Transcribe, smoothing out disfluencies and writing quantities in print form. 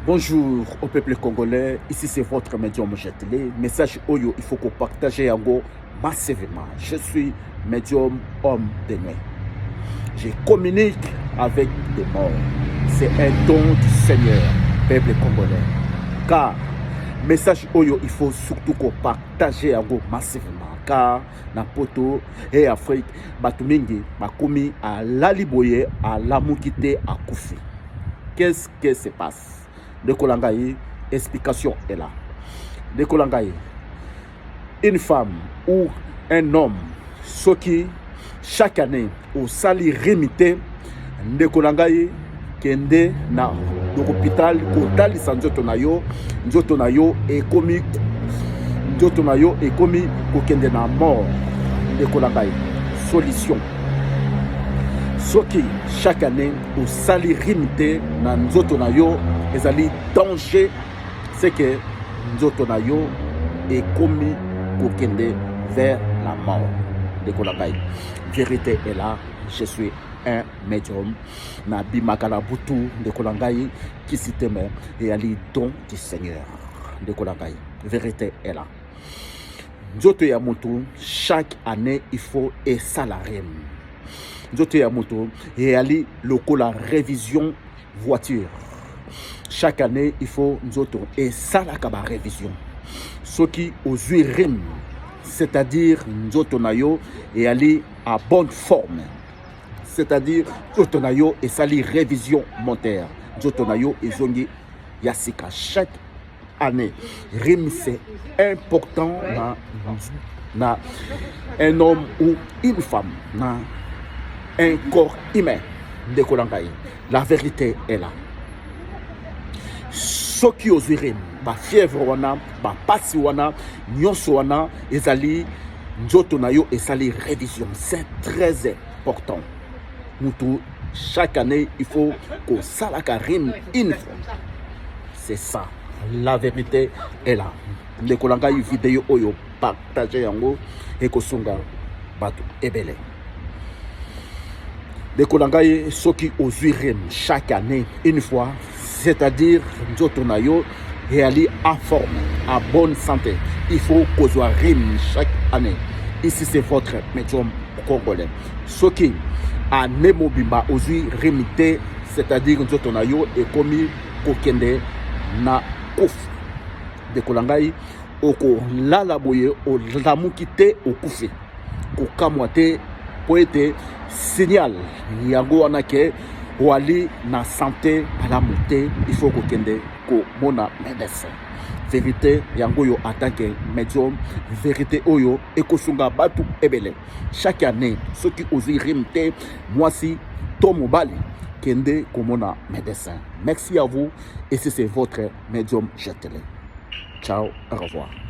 Bonjour au peuple congolais, ici c'est votre médium Jetelé. Message Oyo, il faut qu'on partage yango massivement. Je suis médium homme de nuit. Je communique avec des morts. C'est un don du Seigneur, peuple congolais. Car message Oyo, il faut surtout qu'on partage yango massivement. Car na poto et Afrique, batumingi bakomi à laliboye, à lamukite, à koufi. Qu'est-ce qui se passe? De Kolangaï, explication est là. De Kolangaï, une femme ou un homme, ce qui chaque année au sali remité, de Kolangaï, kende na l'hôpital, kotali sanzotonayo, nzotonayo et commis, nzotonayo et commis pour kende na mort. De Kolangaï, solution. Ce qui chaque année au sali rimité na nzoto na yo ezali danger, c'est que nzoto na yo est commis pour kende vers la mort. De Kolangay, vérité est là. Je suis un médium na bimakala butu de Kolangay qui s'iteme et ali don du Seigneur. De Kolangay, vérité est là. Nzoto ya mutu chaque année il faut et salarié. Nzoto ya moto et ali lokola révision voiture. Chaque année il faut nzoto et ça la kaba révision. Ce qui aux rim, c'est-à-dire nzoto nayo et ali à bonne forme. C'est-à-dire nzoto nayo et sali révision montaire. Nzoto nayo et zongi yasika chaque année. Rim c'est important na un homme ou une femme na un corps humain de Kolangaï. La vérité est là. Ce qui aux urines, ma fièvre wana, ma passi wana, nyonso wana, ezali nzoto na yo ezali révision. C'est très important. Nous chaque année, il faut que ça la rime une fois. C'est ça. La vérité est là. De Kolangaï vidéo oyo partager yango et ko sunga batu ebele. De Kolangaï, ce qui aux urines chaque année, une fois, c'est-à-dire Nzotonayo et aller en forme, en bonne santé. Il faut qu'on soit rime chaque année. Ici, c'est votre médium congolais. Ce qui a Nemobimba aux rimité, c'est-à-dire Nzotonayo et commis Kokende na kouf. De Kolangaï, oko lalaboye, o lamukite, o koufi. Kokamwate, poète signal yango wana ke wali na santé à la montée, il faut que kende ko mona médecin. Vérité yango yo en tant que médium, vérité oyo ekosunga batu ebele. Chaque année ceux qui osent rimter moi si tomobali kende ko mona médecin. Merci à vous et si c'est votre médium Jetelé. Ciao, au revoir.